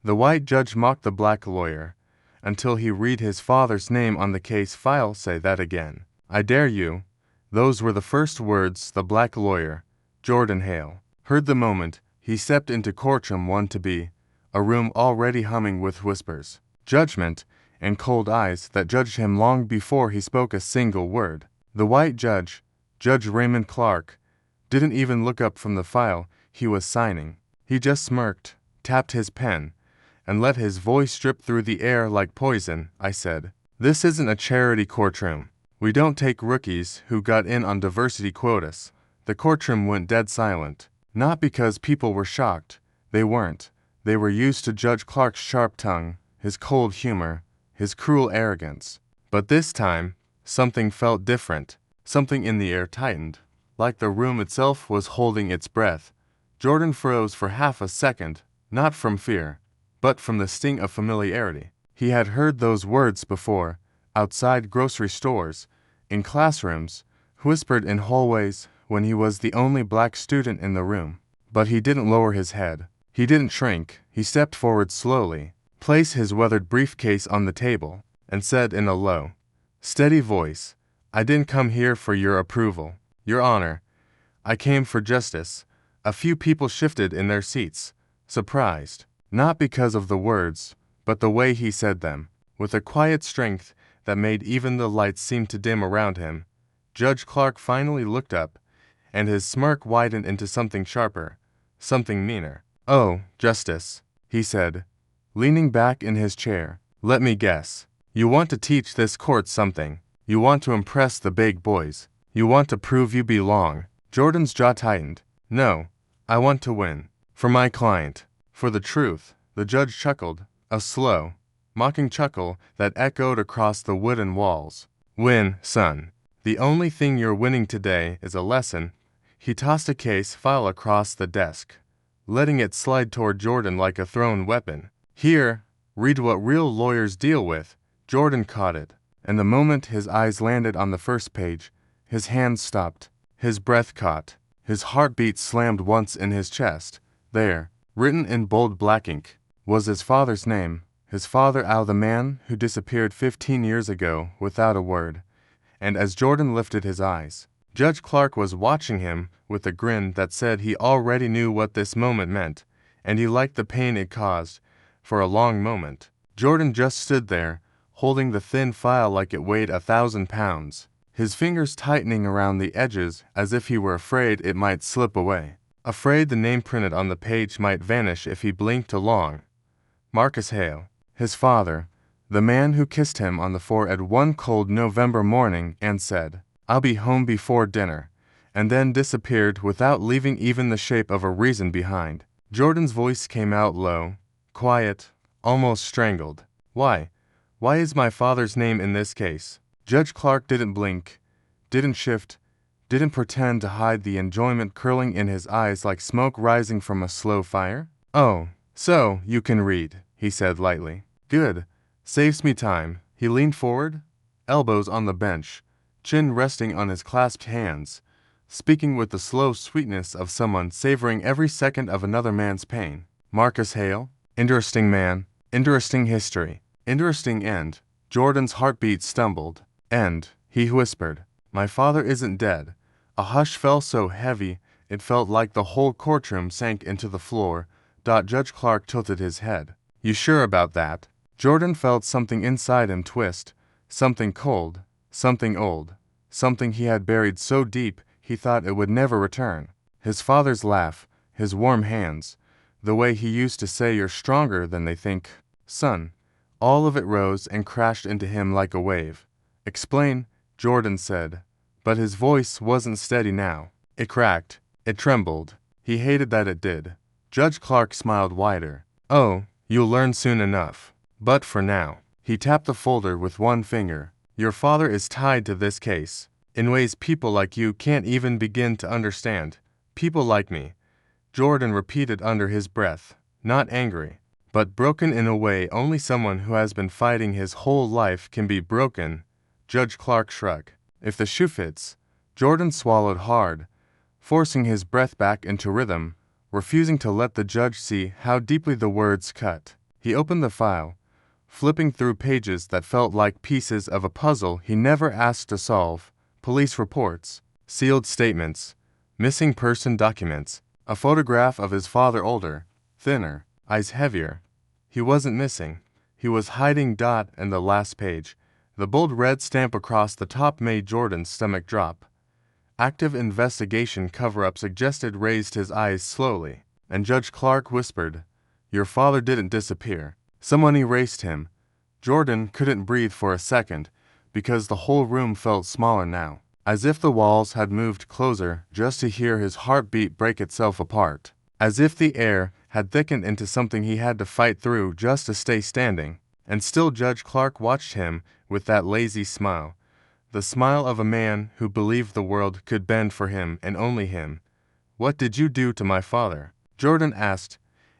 The white judge mocked the black lawyer, until he read his father's name on the case file. Say that again. I dare you. Those were the first words the black lawyer, Jordan Hale, heard the moment he stepped into courtroom 1B, a room already humming with whispers, judgment, and cold eyes that judged him long before he spoke a single word. The white judge, Judge Raymond Clark, didn't even look up from the file he was signing. He just smirked, tapped his pen, and let his voice drip through the air like poison. I said, "This isn't a charity courtroom. We don't take rookies who got in on diversity quotas." The courtroom went dead silent. Not because people were shocked. They weren't. They were used to Judge Clark's sharp tongue, his cold humor, his cruel arrogance. But this time, something felt different. Something in the air tightened, like the room itself was holding its breath. Jordan froze for half a second, not from fear, but from the sting of familiarity. He had heard those words before, outside grocery stores, in classrooms, whispered in hallways when he was the only black student in the room. But he didn't lower his head. He didn't shrink. He stepped forward slowly, placed his weathered briefcase on the table, and said in a low, steady voice, "I didn't come here for your approval, Your Honor. I came for justice." A few people shifted in their seats, surprised, not because of the words, but the way he said them, with a quiet strength that made even the lights seem to dim around him. Judge Clark finally looked up, and his smirk widened into something sharper, something meaner. "Oh, Justice," he said, leaning back in his chair, "let me guess. You want to teach this court something. You want to impress the big boys. You want to prove you belong." Jordan's jaw tightened. "No, I want to win. For my client. For the truth." The judge chuckled, a slow, mocking chuckle that echoed across the wooden walls. "Win, son. The only thing you're winning today is a lesson." He tossed a case file across the desk, letting it slide toward Jordan like a thrown weapon. "Here, read what real lawyers deal with." Jordan caught it, and the moment his eyes landed on the first page, his hands stopped, his breath caught, his heartbeat slammed once in his chest. There, written in bold black ink, was his father's name, his father Al, the man who disappeared 15 years ago without a word. And as Jordan lifted his eyes, Judge Clark was watching him with a grin that said he already knew what this moment meant, and he liked the pain it caused. For a long moment, Jordan just stood there, holding the thin file like it weighed 1,000 pounds, his fingers tightening around the edges as if he were afraid it might slip away, afraid the name printed on the page might vanish if he blinked too long. Marcus Hale, his father, the man who kissed him on the forehead one cold November morning and said, "I'll be home before dinner," and then disappeared without leaving even the shape of a reason behind. Jordan's voice came out low, quiet, almost strangled. "Why? Why is my father's name in this case?" Judge Clark didn't blink, didn't shift, didn't pretend to hide the enjoyment curling in his eyes like smoke rising from a slow fire. "Oh, so you can read," he said lightly. "Good. Saves me time." He leaned forward, elbows on the bench, chin resting on his clasped hands, speaking with the slow sweetness of someone savoring every second of another man's pain. "Marcus Hale, interesting man, interesting history, interesting end." Jordan's heartbeat stumbled. "End," he whispered. "My father isn't dead." A hush fell so heavy it felt like the whole courtroom sank into the floor. Judge Clark tilted his head. "You sure about that?" Jordan felt something inside him twist, something cold, something old, something he had buried so deep he thought it would never return. His father's laugh, his warm hands, the way he used to say "you're stronger than they think, son," all of it rose and crashed into him like a wave. "Explain," Jordan said, but his voice wasn't steady now. It cracked, it trembled. He hated that it did. Judge Clark smiled wider. "Oh, you'll learn soon enough. But for now," he tapped the folder with one finger, "your father is tied to this case, in ways people like you can't even begin to understand. People like me," Jordan repeated under his breath, not angry, but broken in a way only someone who has been fighting his whole life can be broken. Judge Clark shrugged. "If the shoe fits." Jordan swallowed hard, forcing his breath back into rhythm, refusing to let the judge see how deeply the words cut. He opened the file, flipping through pages that felt like pieces of a puzzle he never asked to solve. Police reports, sealed statements, missing person documents, a photograph of his father older, thinner, eyes heavier. He wasn't missing. He was hiding. And the last page, the bold red stamp across the top made Jordan's stomach drop. Active investigation cover-up suggested. Raised his eyes slowly, and Judge Clark whispered, "Your father didn't disappear. Someone erased him." Jordan couldn't breathe for a second, because the whole room felt smaller now, as if the walls had moved closer just to hear his heartbeat break itself apart, as if the air had thickened into something he had to fight through just to stay standing. And still Judge Clark watched him with that lazy smile, the smile of a man who believed the world could bend for him and only him. "What did you do to my father?" Jordan asked,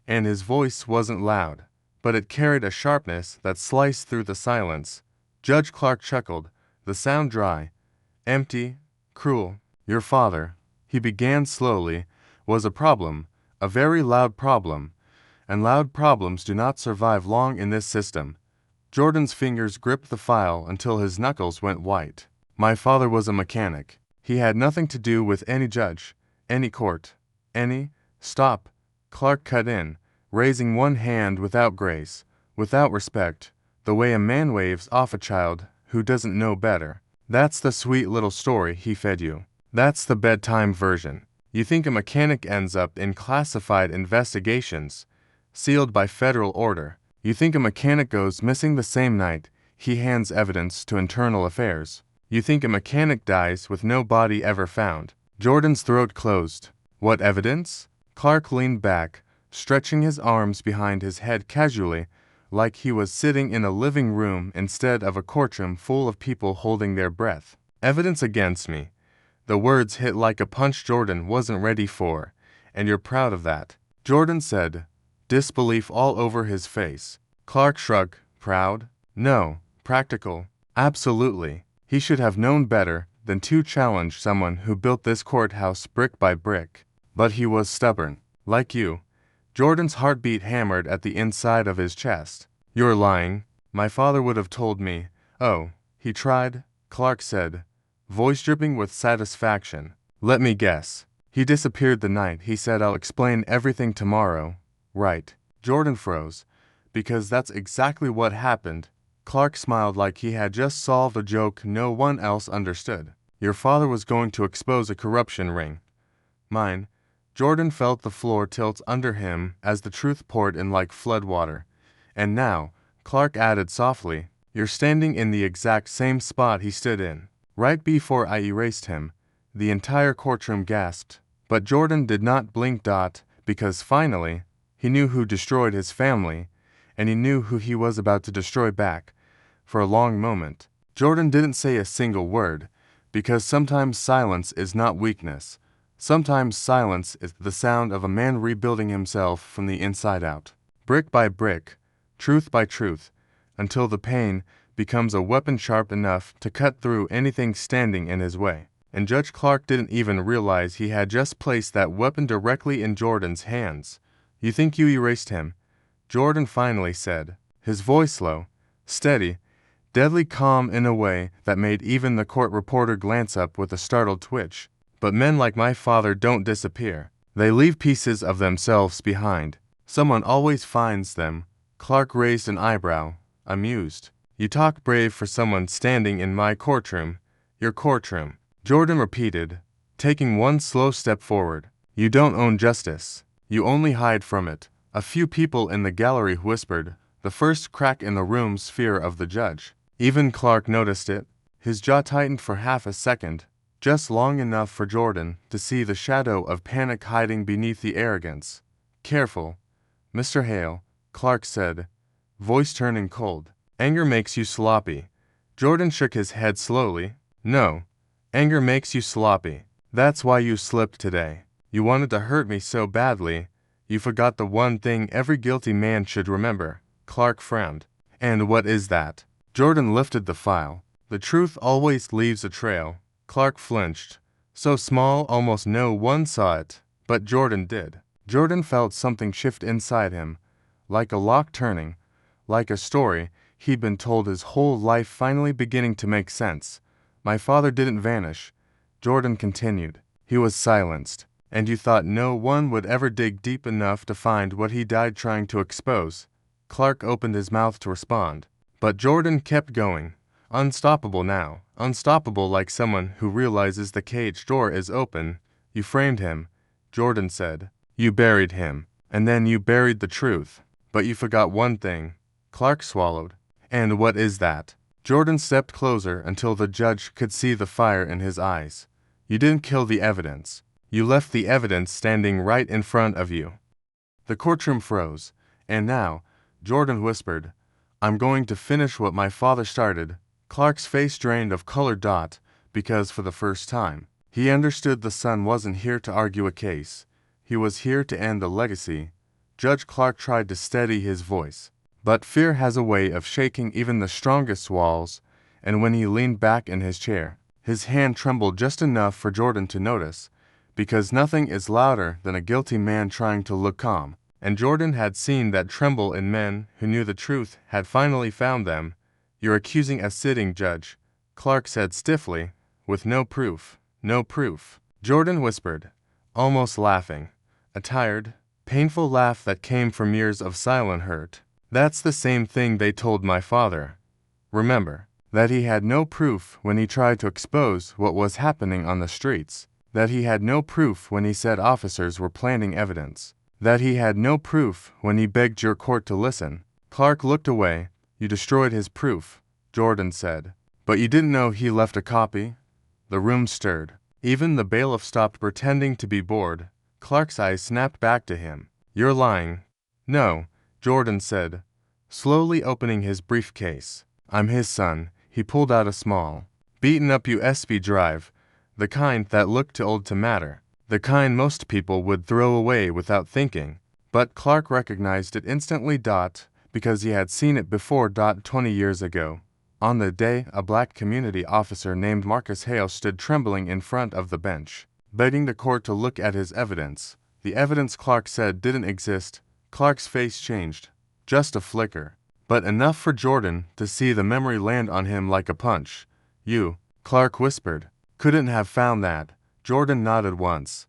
and his voice wasn't loud, but it carried a sharpness that sliced through the silence. Judge Clark chuckled, the sound dry, empty, cruel. "Your father," he began slowly, "was a problem, a very loud problem, and loud problems do not survive long in this system." Jordan's fingers gripped the file until his knuckles went white. "My father was a mechanic. He had nothing to do with any judge, any court, any—" "Stop," Clark cut in, raising one hand without grace, without respect, the way a man waves off a child who doesn't know better. "That's the sweet little story he fed you. That's the bedtime version. You think a mechanic ends up in classified investigations, sealed by federal order. You think a mechanic goes missing the same night he hands evidence to Internal Affairs. You think a mechanic dies with no body ever found." Jordan's throat closed. "What evidence?" Clark leaned back, stretching his arms behind his head casually, like he was sitting in a living room instead of a courtroom full of people holding their breath. "Evidence against me." The words hit like a punch Jordan wasn't ready for. "And you're proud of that?" Jordan said, disbelief all over his face. Clark shrugged. "Proud? No. Practical. Absolutely. He should have known better than to challenge someone who built this courthouse brick by brick. But he was stubborn. Like you." Jordan's heartbeat hammered at the inside of his chest. "You're lying. My father would have told me." "Oh, he tried," Clark said, voice dripping with satisfaction. "Let me guess. He disappeared the night he said I'll explain everything tomorrow, right?" Jordan froze, because that's exactly what happened. Clark smiled like he had just solved a joke no one else understood. "Your father was going to expose a corruption ring." "Mine." Jordan felt the floor tilt under him as the truth poured in like floodwater. "And now," Clark added softly, "you're standing in the exact same spot he stood in, right before I erased him." The entire courtroom gasped, but Jordan did not blink. Because finally, he knew who destroyed his family, and he knew who he was about to destroy back. For a long moment, Jordan didn't say a single word, because sometimes silence is not weakness. Sometimes silence is the sound of a man rebuilding himself from the inside out, brick by brick, truth by truth, until the pain becomes a weapon sharp enough to cut through anything standing in his way. And Judge Clark didn't even realize he had just placed that weapon directly in Jordan's hands. "You think you erased him?" Jordan finally said, his voice low, steady, deadly calm in a way that made even the court reporter glance up with a startled twitch. "But men like my father don't disappear. They leave pieces of themselves behind. Someone always finds them." Clark raised an eyebrow, amused. "You talk brave for someone standing in my courtroom." "Your courtroom," Jordan repeated, taking one slow step forward. "You don't own justice. You only hide from it." A few people in the gallery whispered, the first crack in the room's fear of the judge. Even Clark noticed it. His jaw tightened for half a second, just long enough for Jordan to see the shadow of panic hiding beneath the arrogance. "Careful, Mr. Hale," Clark said, voice turning cold. "Anger makes you sloppy." Jordan shook his head slowly. "No. Anger makes you sloppy. That's why you slipped today. You wanted to hurt me so badly, you forgot the one thing every guilty man should remember." Clark frowned. "And what is that?" Jordan lifted the file. "The truth always leaves a trail." Clark flinched, so small almost no one saw it, but Jordan did. Jordan felt something shift inside him, like a lock turning, like a story he'd been told his whole life finally beginning to make sense. My father didn't vanish, Jordan continued. He was silenced, and you thought no one would ever dig deep enough to find what he died trying to expose. Clark opened his mouth to respond, but Jordan kept going. Unstoppable now, unstoppable like someone who realizes the cage door is open. You framed him, Jordan said. You buried him, and then you buried the truth. But you forgot one thing. Clark swallowed. And what is that? Jordan stepped closer until the judge could see the fire in his eyes. You didn't kill the evidence. You left the evidence standing right in front of you. The courtroom froze, and now, Jordan whispered, I'm going to finish what my father started. Clark's face drained of color. Because for the first time, he understood the son wasn't here to argue a case. He was here to end a legacy. Judge Clark tried to steady his voice, but fear has a way of shaking even the strongest walls, and when he leaned back in his chair, his hand trembled just enough for Jordan to notice, because nothing is louder than a guilty man trying to look calm, and Jordan had seen that tremble in men who knew the truth had finally found them. You're accusing a sitting judge, Clark said stiffly, with no proof. No proof. Jordan whispered, almost laughing, a tired, painful laugh that came from years of silent hurt. That's the same thing they told my father. Remember, that he had no proof when he tried to expose what was happening on the streets, that he had no proof when he said officers were planting evidence, that he had no proof when he begged your court to listen. Clark looked away. You destroyed his proof, Jordan said. But you didn't know he left a copy? The room stirred. Even the bailiff stopped pretending to be bored. Clark's eyes snapped back to him. You're lying. No, Jordan said, slowly opening his briefcase. I'm his son. He pulled out a small, beaten-up USB drive, the kind that looked too old to matter, the kind most people would throw away without thinking. But Clark recognized it instantly. Because he had seen it before. 20 years ago. On the day a black community officer named Marcus Hale stood trembling in front of the bench, begging the court to look at his evidence. The evidence Clark said didn't exist. Clark's face changed. Just a flicker. But enough for Jordan to see the memory land on him like a punch. You, Clark whispered, couldn't have found that. Jordan nodded once.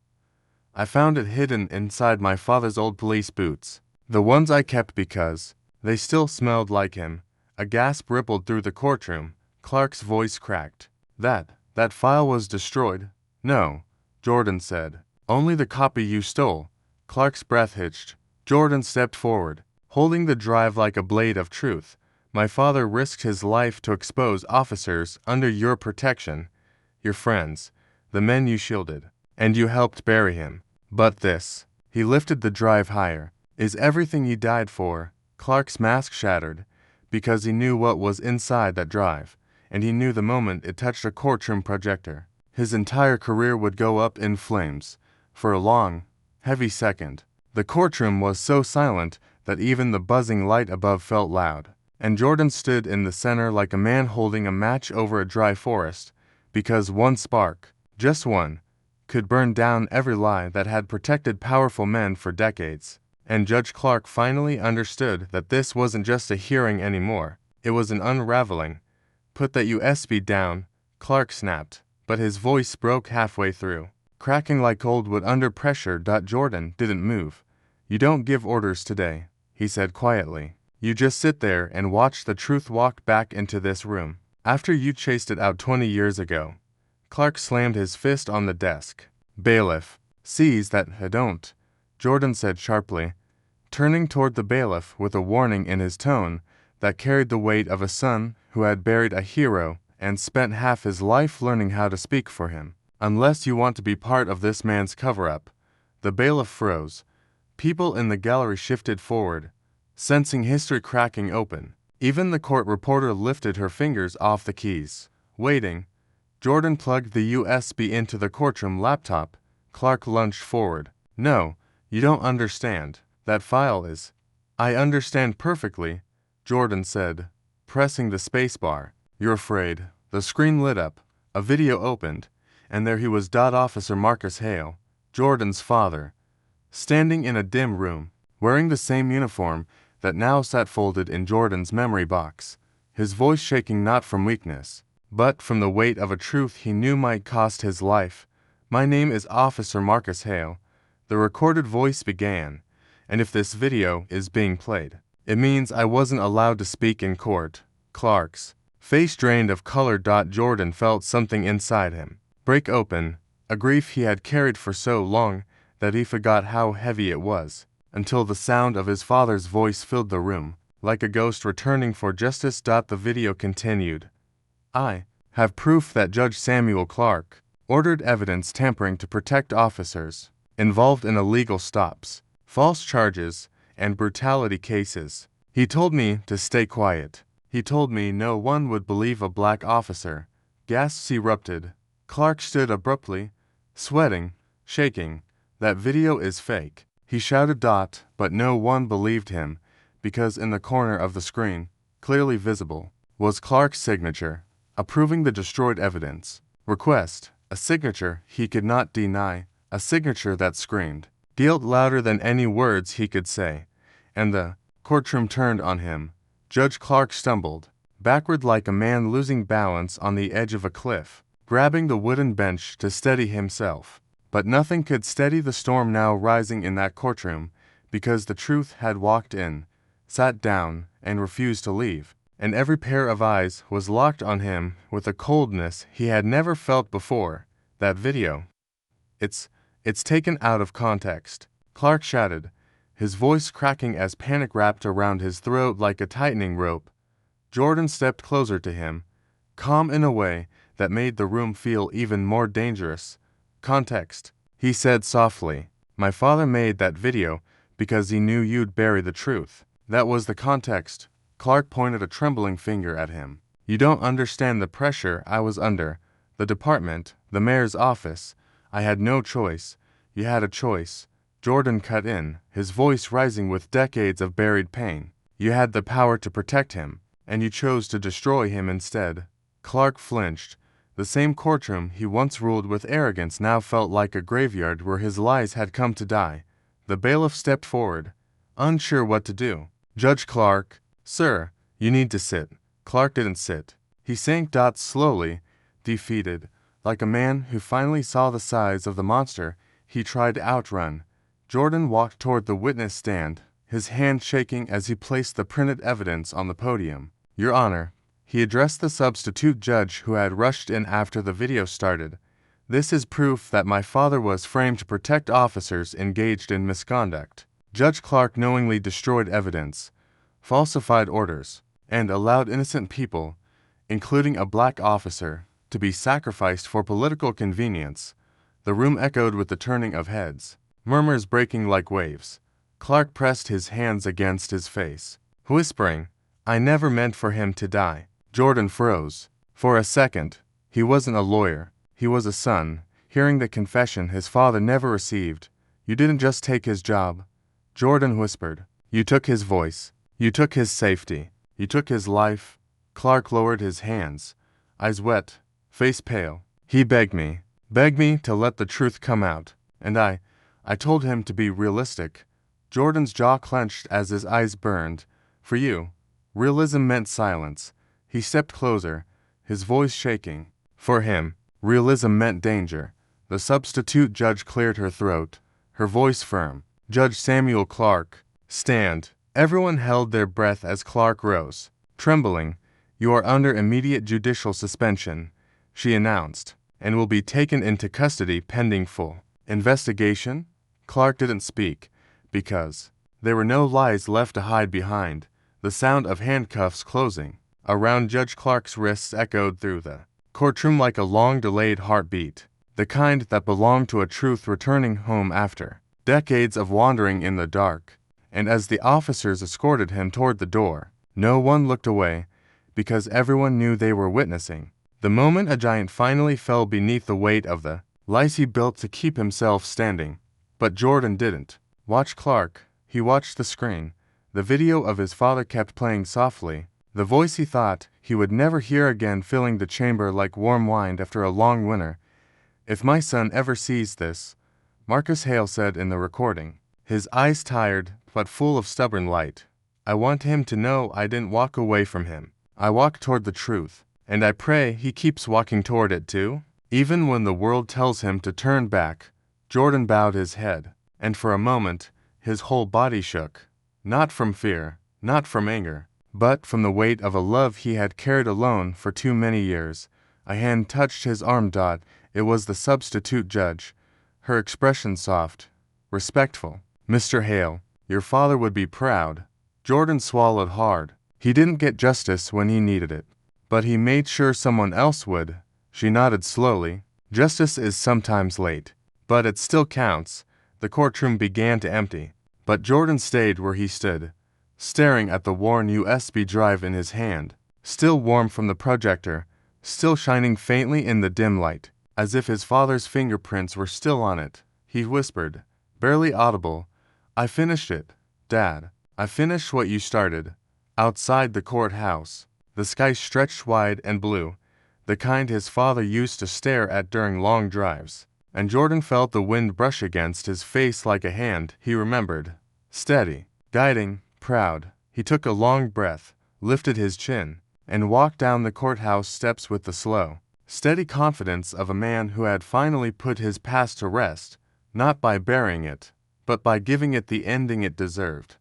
I found it hidden inside my father's old police boots. The ones I kept because they still smelled like him. A gasp rippled through the courtroom. Clark's voice cracked. That file was destroyed? No, Jordan said. Only the copy you stole. Clark's breath hitched. Jordan stepped forward, holding the drive like a blade of truth. My father risked his life to expose officers under your protection, your friends, the men you shielded, and you helped bury him. But this, he lifted the drive higher, is everything he died for. Clark's mask shattered, because he knew what was inside that drive, and he knew the moment it touched a courtroom projector, his entire career would go up in flames. For a long, heavy second, the courtroom was so silent that even the buzzing light above felt loud, and Jordan stood in the center like a man holding a match over a dry forest, because one spark, just one, could burn down every lie that had protected powerful men for decades. And Judge Clark finally understood that this wasn't just a hearing anymore, it was an unraveling. Put that USB down, Clark snapped, but his voice broke halfway through, cracking like old wood under pressure. Jordan didn't move. You don't give orders today, he said quietly. You just sit there and watch the truth walk back into this room. After you chased it out 20 years ago. Clark slammed his fist on the desk. Bailiff, seize that. I don't, Jordan said sharply, turning toward the bailiff with a warning in his tone that carried the weight of a son who had buried a hero and spent half his life learning how to speak for him. Unless you want to be part of this man's cover-up. The bailiff froze. People in the gallery shifted forward, sensing history cracking open. Even the court reporter lifted her fingers off the keys. Waiting, Jordan plugged the USB into the courtroom laptop. Clark lunged forward. No, you don't understand. That file is. I understand perfectly, Jordan said, pressing the spacebar. You're afraid. The screen lit up. A video opened, and there he was. Officer Marcus Hale, Jordan's father, standing in a dim room, wearing the same uniform that now sat folded in Jordan's memory box, his voice shaking not from weakness, but from the weight of a truth he knew might cost his life. "My name is Officer Marcus Hale," the recorded voice began, "and if this video is being played, it means I wasn't allowed to speak in court." Clark's face drained of color. Jordan felt something inside him break open, a grief he had carried for so long that he forgot how heavy it was, until the sound of his father's voice filled the room, like a ghost returning for justice. The video continued. "I have proof that Judge Samuel Clark ordered evidence tampering to protect officers involved in illegal stops, false charges, and brutality cases. He told me to stay quiet. He told me no one would believe a black officer." Gasps erupted. Clark stood abruptly, sweating, shaking. "That video is fake," he shouted. But no one believed him, because in the corner of the screen, clearly visible, was Clark's signature, approving the destroyed evidence request, a signature he could not deny, a signature that screamed guilt louder than any words he could say. And the courtroom turned on him. Judge Clark stumbled backward like a man losing balance on the edge of a cliff, grabbing the wooden bench to steady himself. But nothing could steady the storm now rising in that courtroom, because the truth had walked in, sat down, and refused to leave, and every pair of eyes was locked on him with a coldness he had never felt before. "That video. It's taken out of context," Clark shouted, his voice cracking as panic wrapped around his throat like a tightening rope. Jordan stepped closer to him, calm in a way that made the room feel even more dangerous. "Context," he said softly. "My father made that video because he knew you'd bury the truth. That was the context." Clark pointed a trembling finger at him. "You don't understand the pressure I was under. The department, the mayor's office. I had no choice." "You had a choice," Jordan cut in, his voice rising with decades of buried pain. "You had the power to protect him, and you chose to destroy him instead." Clark flinched. The same courtroom he once ruled with arrogance now felt like a graveyard where his lies had come to die. The bailiff stepped forward, unsure what to do. "Judge Clark." "Sir, you need to sit." Clark didn't sit. He sank. Slowly, defeated, like a man who finally saw the size of the monster he tried to outrun. Jordan walked toward the witness stand, his hand shaking as he placed the printed evidence on the podium. "Your Honor," he addressed the substitute judge who had rushed in after the video started, "this is proof that my father was framed to protect officers engaged in misconduct." Judge Clark knowingly destroyed evidence, falsified orders, and allowed innocent people, including a black officer, to be sacrificed for political convenience. The room echoed with the turning of heads, murmurs breaking like waves. Clark pressed his hands against his face, whispering, "I never meant for him to die." Jordan froze. For a second, he wasn't a lawyer, he was a son, hearing the confession his father never received. "You didn't just take his job," Jordan whispered. "You took his voice. You took his safety. You took his life." Clark lowered his hands, eyes wet, face pale. "He begged me to let the truth come out, and I told him to be realistic." Jordan's jaw clenched as his eyes burned. "For you, realism meant silence." He stepped closer, his voice shaking. "For him, realism meant danger." The substitute judge cleared her throat, her voice firm. "Judge Samuel Clark, stand." Everyone held their breath as Clark rose, trembling. "You are under immediate judicial suspension," she announced, "and will be taken into custody pending full investigation." Clark didn't speak, because there were no lies left to hide behind. The sound of handcuffs closing around Judge Clark's wrists echoed through the courtroom like a long-delayed heartbeat, the kind that belonged to a truth returning home after decades of wandering in the dark. And as the officers escorted him toward the door, no one looked away, because everyone knew they were witnessing the moment a giant finally fell beneath the weight of the lies he built to keep himself standing. But Jordan didn't watch Clark. He watched the screen. The video of his father kept playing softly, the voice he thought he would never hear again filling the chamber like warm wine after a long winter. "If my son ever sees this," Marcus Hale said in the recording, his eyes tired but full of stubborn light, I want him to know I didn't walk away from him. I walk toward the truth, and I pray he keeps walking toward it too. Even when the world tells him to turn back, Jordan bowed his head, and for a moment, his whole body shook. Not from fear, not from anger, but from the weight of a love he had carried alone for too many years. A hand touched his arm. It was the substitute judge, her expression soft, respectful. Mr. Hale, your father would be proud. Jordan swallowed hard. He didn't get justice when he needed it, but he made sure someone else would. She nodded slowly. Justice is sometimes late, but it still counts. The courtroom began to empty, but Jordan stayed where he stood, staring at the worn USB drive in his hand, still warm from the projector, still shining faintly in the dim light, as if his father's fingerprints were still on it. He whispered, barely audible, I finished it, Dad. I finished what you started. Outside the courthouse, the sky stretched wide and blue, the kind his father used to stare at during long drives, and Jordan felt the wind brush against his face like a hand he remembered. Steady, guiding, proud. He took a long breath, lifted his chin, and walked down the courthouse steps with the slow, steady confidence of a man who had finally put his past to rest, not by burying it, but by giving it the ending it deserved.